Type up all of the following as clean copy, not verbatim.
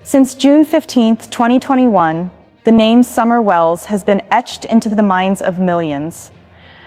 Since June 15, 2021, the name Summer Wells has been etched into the minds of millions.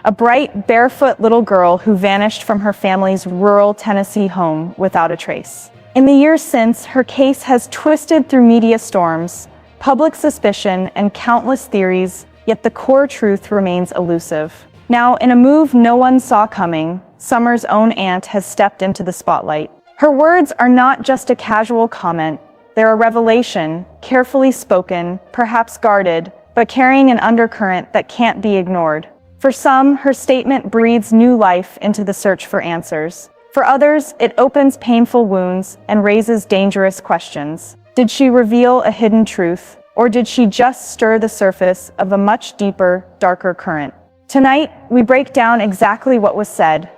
A bright, barefoot little girl who vanished from her family's rural Tennessee home without a trace. In the years since, her case has twisted through media storms, public suspicion, and countless theories, yet the core truth remains elusive. Now, in a move no one saw coming, Summer's own aunt has stepped into the spotlight. Her words are not just a casual comment. They're a revelation, carefully spoken, perhaps guarded, but carrying an undercurrent that can't be ignored. For some, her statement breathes new life into the search for answers. For others, it opens painful wounds and raises dangerous questions. Did she reveal a hidden truth, or did she just stir the surface of a much deeper, darker current? Tonight, we break down exactly what was said,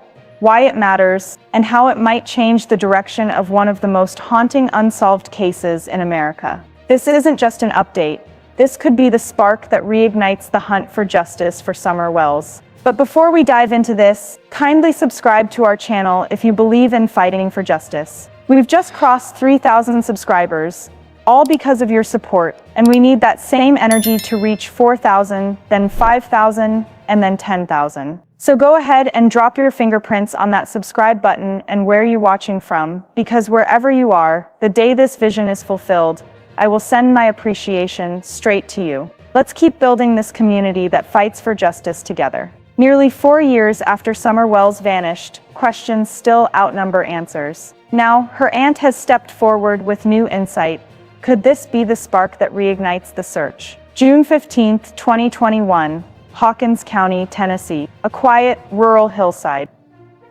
why it matters, and how it might change the direction of one of the most haunting unsolved cases in America. This isn't just an update. This could be the spark that reignites the hunt for justice for Summer Wells. But before we dive into this, kindly subscribe to our channel if you believe in fighting for justice. We've just crossed 3,000 subscribers, all because of your support, and we need that same energy to reach 4,000, then 5,000, and then 10,000. So go ahead and drop your fingerprints on that subscribe button and where you're watching from, because wherever you are, the day this vision is fulfilled, I will send my appreciation straight to you. Let's keep building this community that fights for justice together. Nearly 4 years after Summer Wells vanished, questions still outnumber answers. Now, her aunt has stepped forward with new insight. Could this be the spark that reignites the search? June 15, 2021. Hawkins County, Tennessee, a quiet, rural hillside.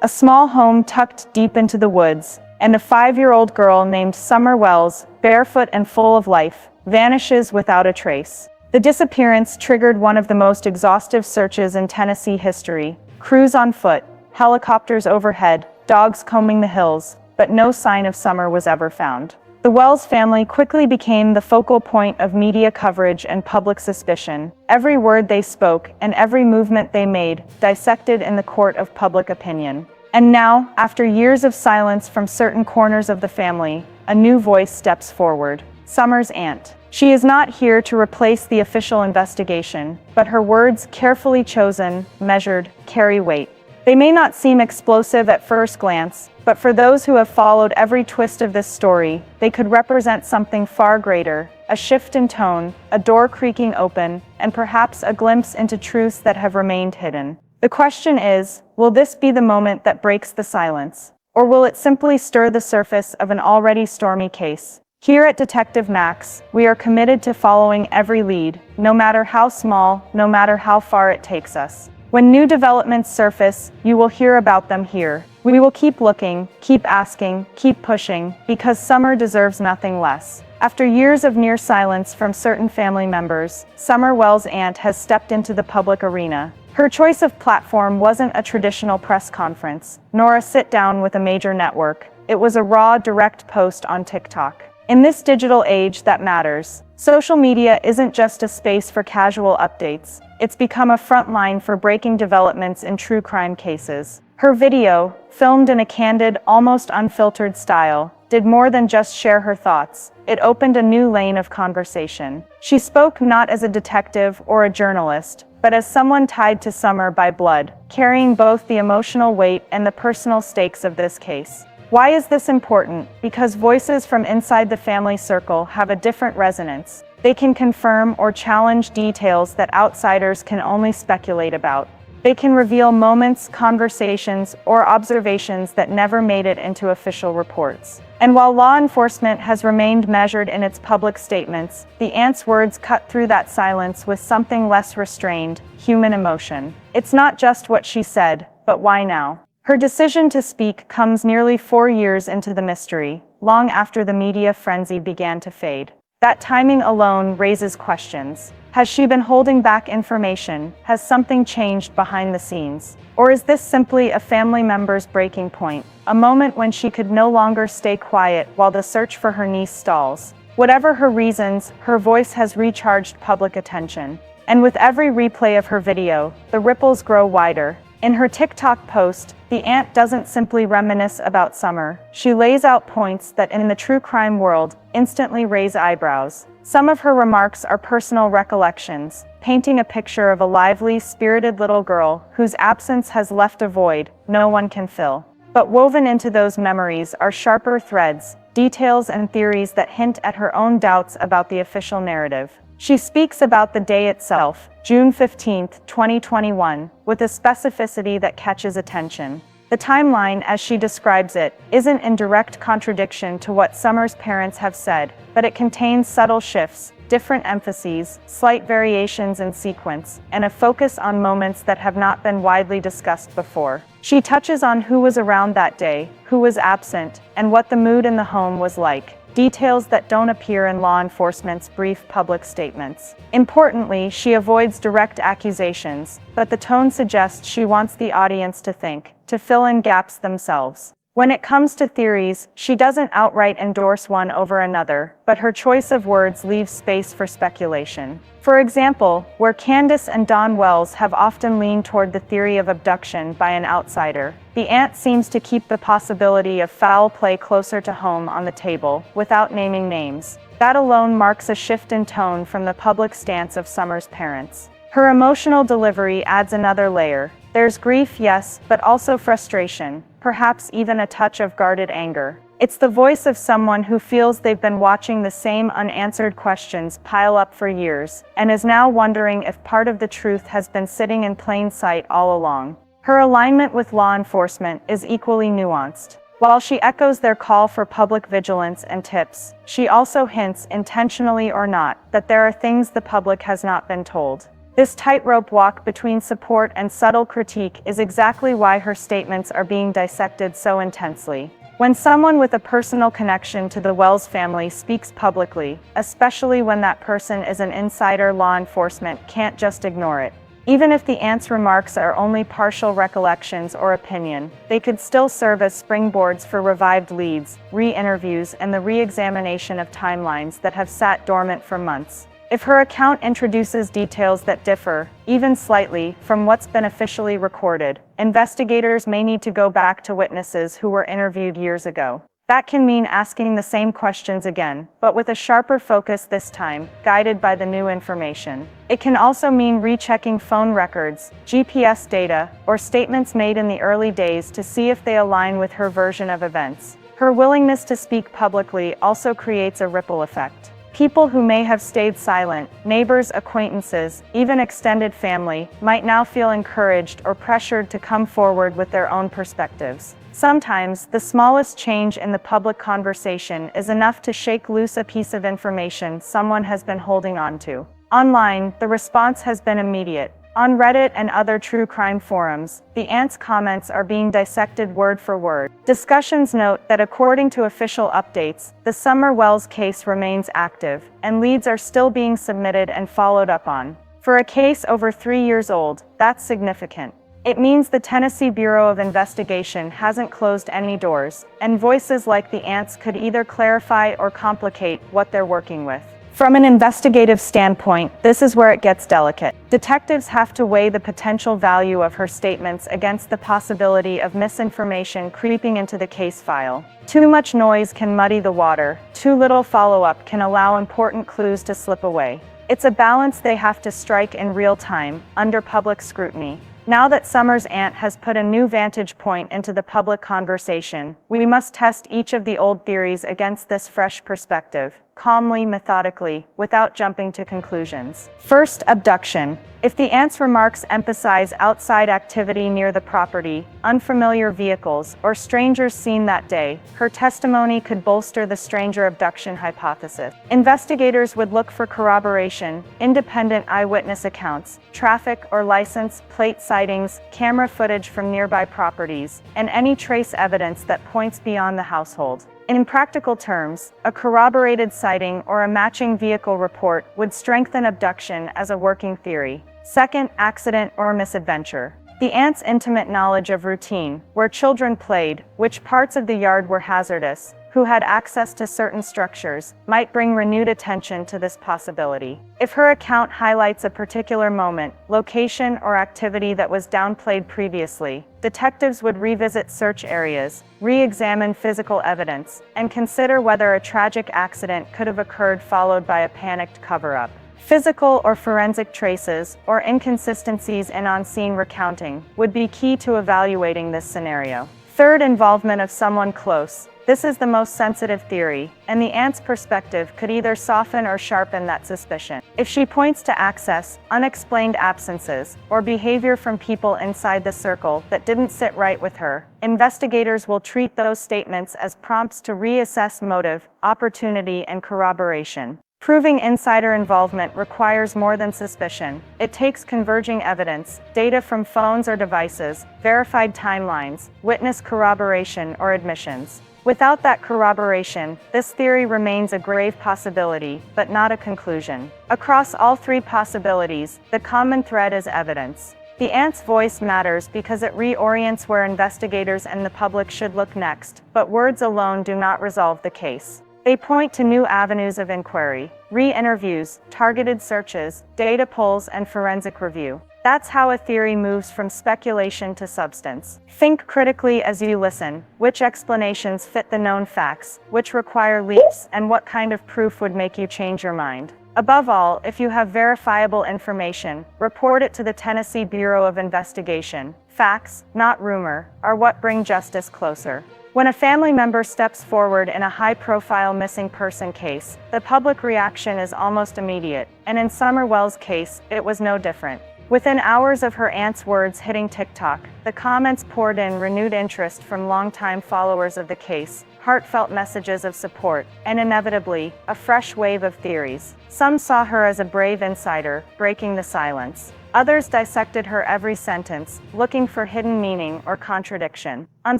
A small home tucked deep into the woods, and a 5-year-old girl named Summer Wells, barefoot and full of life, vanishes without a trace. The disappearance triggered one of the most exhaustive searches in Tennessee history. Crews on foot, helicopters overhead, dogs combing the hills, but no sign of Summer was ever found. The Wells family quickly became the focal point of media coverage and public suspicion. Every word they spoke and every movement they made dissected in the court of public opinion. And now, after years of silence from certain corners of the family, a new voice steps forward. Summer's aunt. She is not here to replace the official investigation, but her words, carefully chosen, measured, carry weight. They may not seem explosive at first glance, but for those who have followed every twist of this story, they could represent something far greater, a shift in tone, a door creaking open, and perhaps a glimpse into truths that have remained hidden. The question is, will this be the moment that breaks the silence? Or will it simply stir the surface of an already stormy case? Here at Detective Max, we are committed to following every lead, no matter how small, no matter how far it takes us. When new developments surface, you will hear about them here. We will keep looking, keep asking, keep pushing, because Summer deserves nothing less. After years of near silence from certain family members, Summer Wells' aunt has stepped into the public arena. Her choice of platform wasn't a traditional press conference, nor a sit-down with a major network. It was a raw, direct post on TikTok. In this digital age that matters, social media isn't just a space for casual updates. It's become a front line for breaking developments in true crime cases. Her video, filmed in a candid, almost unfiltered style, did more than just share her thoughts. It opened a new lane of conversation. She spoke not as a detective or a journalist, but as someone tied to Summer by blood, carrying both the emotional weight and the personal stakes of this case. Why is this important? Because voices from inside the family circle have a different resonance. They can confirm or challenge details that outsiders can only speculate about. They can reveal moments, conversations, or observations that never made it into official reports. And while law enforcement has remained measured in its public statements, the aunt's words cut through that silence with something less restrained: human emotion. It's not just what she said, but why now? Her decision to speak comes nearly 4 years into the mystery, long after the media frenzy began to fade. That timing alone raises questions. Has she been holding back information? Has something changed behind the scenes? Or is this simply a family member's breaking point, a moment when she could no longer stay quiet while the search for her niece stalls? Whatever her reasons, her voice has recharged public attention. And with every replay of her video, the ripples grow wider. In her TikTok post, the aunt doesn't simply reminisce about Summer. She lays out points that in the true crime world instantly raise eyebrows. Some of her remarks are personal recollections, painting a picture of a lively, spirited little girl whose absence has left a void no one can fill. But woven into those memories are sharper threads, details and theories that hint at her own doubts about the official narrative. She speaks about the day itself, June 15, 2021, with a specificity that catches attention. The timeline, as she describes it, isn't in direct contradiction to what Summer's parents have said, but it contains subtle shifts, different emphases, slight variations in sequence, and a focus on moments that have not been widely discussed before. She touches on who was around that day, who was absent, and what the mood in the home was like. Details that don't appear in law enforcement's brief public statements. Importantly, she avoids direct accusations, but the tone suggests she wants the audience to think, to fill in gaps themselves. When it comes to theories, she doesn't outright endorse one over another, but her choice of words leaves space for speculation. For example, where Candace and Don Wells have often leaned toward the theory of abduction by an outsider, the aunt seems to keep the possibility of foul play closer to home on the table, without naming names. That alone marks a shift in tone from the public stance of Summer's parents. Her emotional delivery adds another layer. There's grief, yes, but also frustration, perhaps even a touch of guarded anger. It's the voice of someone who feels they've been watching the same unanswered questions pile up for years, and is now wondering if part of the truth has been sitting in plain sight all along. Her alignment with law enforcement is equally nuanced. While she echoes their call for public vigilance and tips, she also hints, intentionally or not, that there are things the public has not been told. This tightrope walk between support and subtle critique is exactly why her statements are being dissected so intensely. When someone with a personal connection to the Wells family speaks publicly, especially when that person is an insider, law enforcement can't just ignore it. Even if the aunt's remarks are only partial recollections or opinion, they could still serve as springboards for revived leads, re-interviews, and the re-examination of timelines that have sat dormant for months. If her account introduces details that differ, even slightly, from what's been officially recorded, investigators may need to go back to witnesses who were interviewed years ago. That can mean asking the same questions again, but with a sharper focus this time, guided by the new information. It can also mean rechecking phone records, GPS data, or statements made in the early days to see if they align with her version of events. Her willingness to speak publicly also creates a ripple effect. People who may have stayed silent, neighbors, acquaintances, even extended family, might now feel encouraged or pressured to come forward with their own perspectives. Sometimes, the smallest change in the public conversation is enough to shake loose a piece of information someone has been holding on to. Online, the response has been immediate. On Reddit and other true crime forums, the aunt's comments are being dissected word for word. Discussions note that according to official updates, the Summer Wells case remains active, and leads are still being submitted and followed up on. For a case over 3 years old, that's significant. It means the Tennessee Bureau of Investigation hasn't closed any doors, and voices like the aunt's could either clarify or complicate what they're working with. From an investigative standpoint, this is where it gets delicate. Detectives have to weigh the potential value of her statements against the possibility of misinformation creeping into the case file. Too much noise can muddy the water, too little follow-up can allow important clues to slip away. It's a balance they have to strike in real time, under public scrutiny. Now that Summer's aunt has put a new vantage point into the public conversation, we must test each of the old theories against this fresh perspective, calmly, methodically, without jumping to conclusions. First, abduction. If the aunt's remarks emphasize outside activity near the property, unfamiliar vehicles, or strangers seen that day, her testimony could bolster the stranger abduction hypothesis. Investigators would look for corroboration, independent eyewitness accounts, traffic or license plate sightings, camera footage from nearby properties, and any trace evidence that points beyond the household. In practical terms, a corroborated sighting or a matching vehicle report would strengthen abduction as a working theory. Second, accident or misadventure. The aunt's intimate knowledge of routine, where children played, which parts of the yard were hazardous, who had access to certain structures, might bring renewed attention to this possibility. If her account highlights a particular moment, location, or activity that was downplayed previously, detectives would revisit search areas, re-examine physical evidence, and consider whether a tragic accident could have occurred followed by a panicked cover-up. Physical or forensic traces, or inconsistencies in on-scene recounting, would be key to evaluating this scenario. Third, involvement of someone close. This is the most sensitive theory, and the aunt's perspective could either soften or sharpen that suspicion. If she points to access, unexplained absences, or behavior from people inside the circle that didn't sit right with her, investigators will treat those statements as prompts to reassess motive, opportunity, and corroboration. Proving insider involvement requires more than suspicion. It takes converging evidence, data from phones or devices, verified timelines, witness corroboration, or admissions. Without that corroboration, this theory remains a grave possibility, but not a conclusion. Across all three possibilities, the common thread is evidence. The aunt's voice matters because it reorients where investigators and the public should look next, but words alone do not resolve the case. They point to new avenues of inquiry, re-interviews, targeted searches, data polls, and forensic review. That's how a theory moves from speculation to substance. Think critically as you listen. Which explanations fit the known facts, which require leaps, and what kind of proof would make you change your mind? Above all, if you have verifiable information, report it to the Tennessee Bureau of Investigation. Facts, not rumor, are what bring justice closer. When a family member steps forward in a high-profile missing person case, the public reaction is almost immediate, and in Summer Wells' case, it was no different. Within hours of her aunt's words hitting TikTok, the comments poured in renewed interest from longtime followers of the case, heartfelt messages of support, and inevitably, a fresh wave of theories. Some saw her as a brave insider, breaking the silence. Others dissected her every sentence, looking for hidden meaning or contradiction. On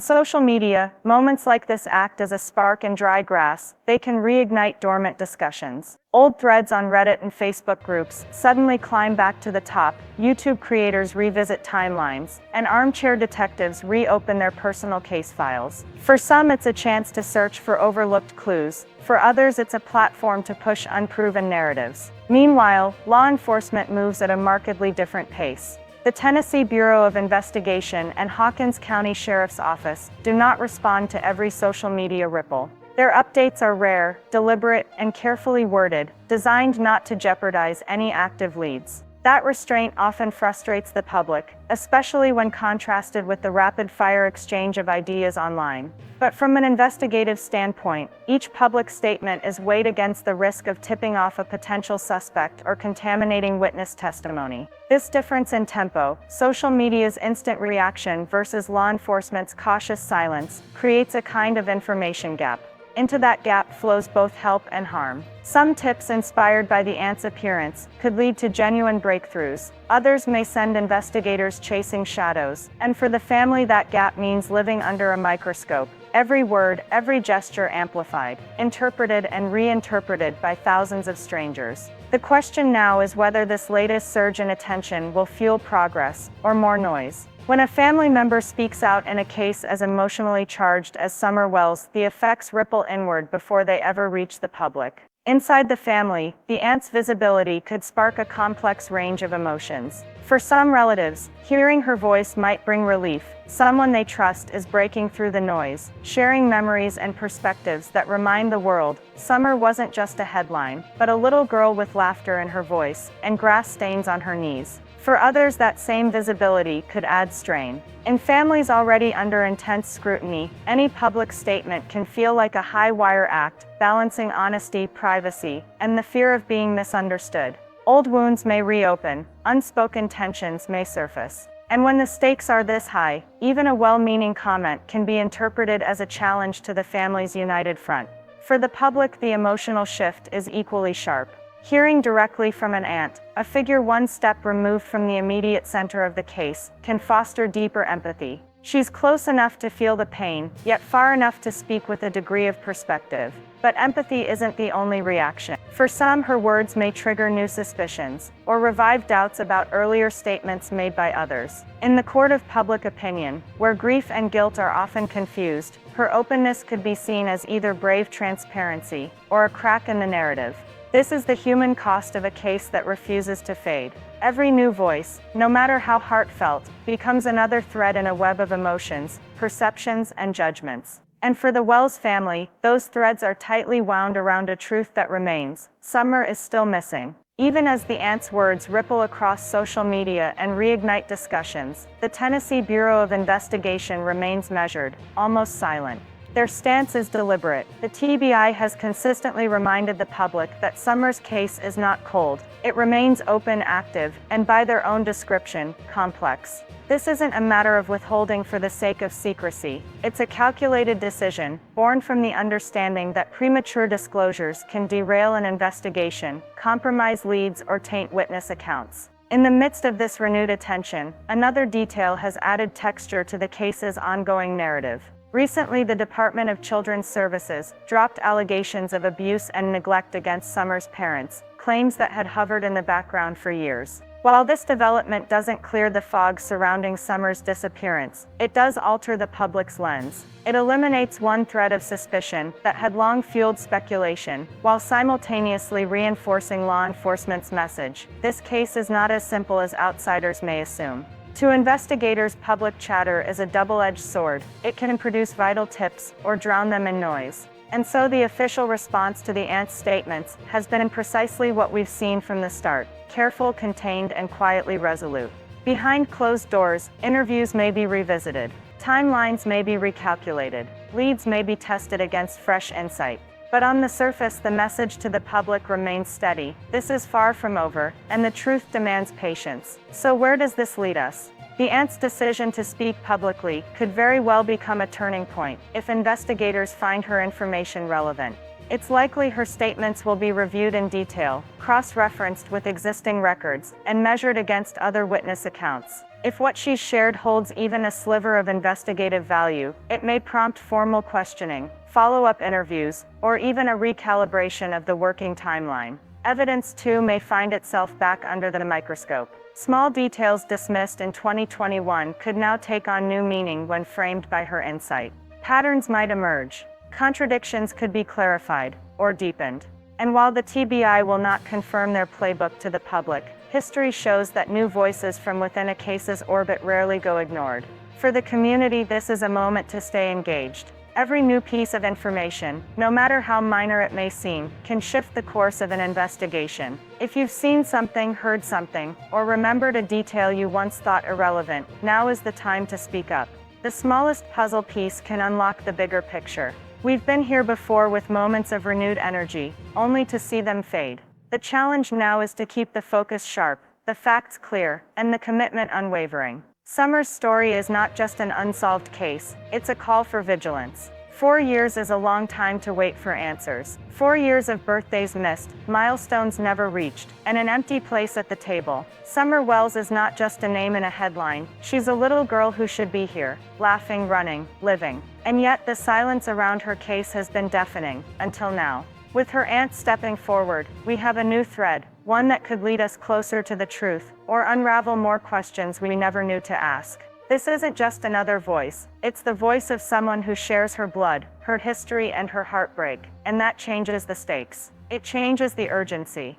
social media, moments like this act as a spark in dry grass. They can reignite dormant discussions. Old threads on Reddit and Facebook groups suddenly climb back to the top, YouTube creators revisit timelines, and armchair detectives reopen their personal case files. For some, it's a chance to search for overlooked clues. For others, it's a platform to push unproven narratives. Meanwhile, law enforcement moves at a markedly different pace. The Tennessee Bureau of Investigation and Hawkins County Sheriff's Office do not respond to every social media ripple. Their updates are rare, deliberate, and carefully worded, designed not to jeopardize any active leads. That restraint often frustrates the public, especially when contrasted with the rapid-fire exchange of ideas online. But from an investigative standpoint, each public statement is weighed against the risk of tipping off a potential suspect or contaminating witness testimony. This difference in tempo, social media's instant reaction versus law enforcement's cautious silence, creates a kind of information gap. Into that gap flows both help and harm. Some tips inspired by the aunt's appearance could lead to genuine breakthroughs. Others may send investigators chasing shadows. And for the family, that gap means living under a microscope. Every word, every gesture amplified, interpreted and reinterpreted by thousands of strangers. The question now is whether this latest surge in attention will fuel progress or more noise. When a family member speaks out in a case as emotionally charged as Summer Wells, the effects ripple inward before they ever reach the public. Inside the family, the aunt's visibility could spark a complex range of emotions. For some relatives, hearing her voice might bring relief. Someone they trust is breaking through the noise, sharing memories and perspectives that remind the world Summer wasn't just a headline, but a little girl with laughter in her voice and grass stains on her knees. For others, that same visibility could add strain. In families already under intense scrutiny, any public statement can feel like a high-wire act, balancing honesty, privacy, and the fear of being misunderstood. Old wounds may reopen, unspoken tensions may surface. And when the stakes are this high, even a well-meaning comment can be interpreted as a challenge to the family's united front. For the public, the emotional shift is equally sharp. Hearing directly from an aunt, a figure one step removed from the immediate center of the case, can foster deeper empathy. She's close enough to feel the pain, yet far enough to speak with a degree of perspective. But empathy isn't the only reaction. For some, her words may trigger new suspicions, or revive doubts about earlier statements made by others. In the court of public opinion, where grief and guilt are often confused, her openness could be seen as either brave transparency, or a crack in the narrative. This is the human cost of a case that refuses to fade. Every new voice, no matter how heartfelt, becomes another thread in a web of emotions, perceptions, and judgments. And for the Wells family, those threads are tightly wound around a truth that remains: Summer is still missing. Even as the aunt's words ripple across social media and reignite discussions, the Tennessee Bureau of Investigation remains measured, almost silent. Their stance is deliberate. The TBI has consistently reminded the public that Summer's case is not cold. It remains open, active, and by their own description, complex. This isn't a matter of withholding for the sake of secrecy. It's a calculated decision, born from the understanding that premature disclosures can derail an investigation, compromise leads, or taint witness accounts. In the midst of this renewed attention, another detail has added texture to the case's ongoing narrative. Recently, the Department of Children's Services dropped allegations of abuse and neglect against Summer's parents, claims that had hovered in the background for years. While this development doesn't clear the fog surrounding Summer's disappearance, it does alter the public's lens. It eliminates one thread of suspicion that had long fueled speculation, while simultaneously reinforcing law enforcement's message: this case is not as simple as outsiders may assume. To investigators, public chatter is a double-edged sword. It can produce vital tips or drown them in noise. And so the official response to the aunt's statements has been precisely what we've seen from the start: careful, contained, and quietly resolute. Behind closed doors, interviews may be revisited, timelines may be recalculated, leads may be tested against fresh insight. But on the surface, the message to the public remains steady: this is far from over, and the truth demands patience. So where does this lead us? The aunt's decision to speak publicly could very well become a turning point if investigators find her information relevant. It's likely her statements will be reviewed in detail, cross-referenced with existing records, and measured against other witness accounts. If what she's shared holds even a sliver of investigative value, it may prompt formal questioning, follow-up interviews, or even a recalibration of the working timeline. Evidence, too, may find itself back under the microscope. Small details dismissed in 2021 could now take on new meaning when framed by her insight. Patterns might emerge. Contradictions could be clarified or deepened. And while the TBI will not confirm their playbook to the public, history shows that new voices from within a case's orbit rarely go ignored. For the community, this is a moment to stay engaged. Every new piece of information, no matter how minor it may seem, can shift the course of an investigation. If you've seen something, heard something, or remembered a detail you once thought irrelevant, now is the time to speak up. The smallest puzzle piece can unlock the bigger picture. We've been here before with moments of renewed energy, only to see them fade. The challenge now is to keep the focus sharp, the facts clear, and the commitment unwavering. Summer's story is not just an unsolved case, it's a call for vigilance. 4 years is a long time to wait for answers. 4 years of birthdays missed, milestones never reached, and an empty place at the table. Summer Wells is not just a name in a headline, she's a little girl who should be here, laughing, running, living. And yet the silence around her case has been deafening, until now. With her aunt stepping forward, we have a new thread, one that could lead us closer to the truth, or unravel more questions we never knew to ask. This isn't just another voice, it's the voice of someone who shares her blood, her history, and her heartbreak, and that changes the stakes. It changes the urgency.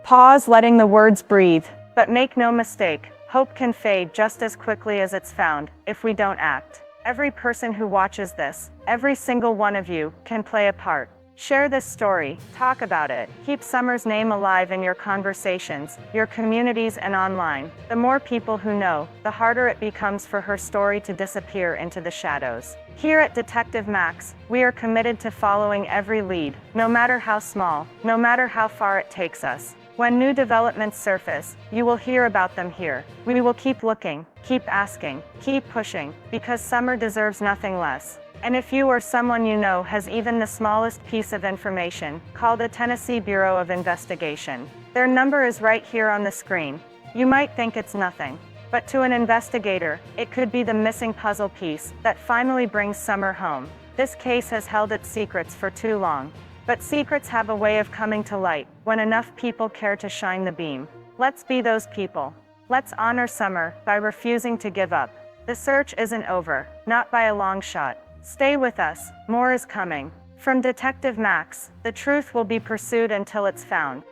Pause, letting the words breathe. But make no mistake, hope can fade just as quickly as it's found, if we don't act. Every person who watches this, every single one of you, can play a part. Share this story, talk about it, keep Summer's name alive in your conversations, your communities, and online. The more people who know, the harder it becomes for her story to disappear into the shadows. Here at Detective Max, we are committed to following every lead, no matter how small, no matter how far it takes us. When new developments surface, you will hear about them here. We will keep looking, keep asking, keep pushing, because Summer deserves nothing less. And if you or someone you know has even the smallest piece of information, call the Tennessee Bureau of Investigation. Their number is right here on the screen. You might think it's nothing, but to an investigator, it could be the missing puzzle piece that finally brings Summer home. This case has held its secrets for too long. But secrets have a way of coming to light when enough people care to shine the beam. Let's be those people. Let's honor Summer by refusing to give up. The search isn't over, not by a long shot. Stay with us, more is coming. From Detective Max, the truth will be pursued until it's found.